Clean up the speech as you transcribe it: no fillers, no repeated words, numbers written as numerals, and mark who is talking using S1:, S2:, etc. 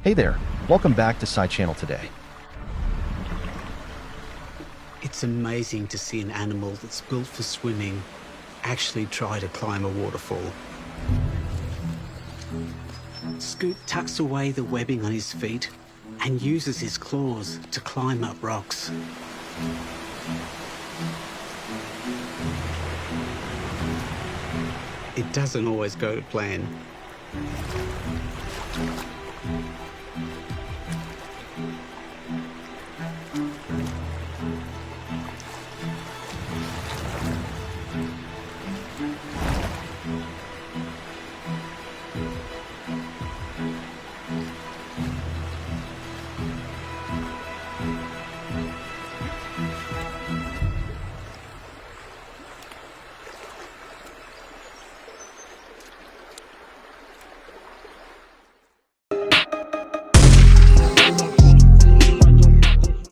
S1: Hey there, welcome back to Side Channel today.
S2: It's amazing to see an animal that's built for swimming actually try to climb a waterfall. Scoot tucks away the webbing on his feet and uses his claws to climb up rocks. It doesn't always go to plan.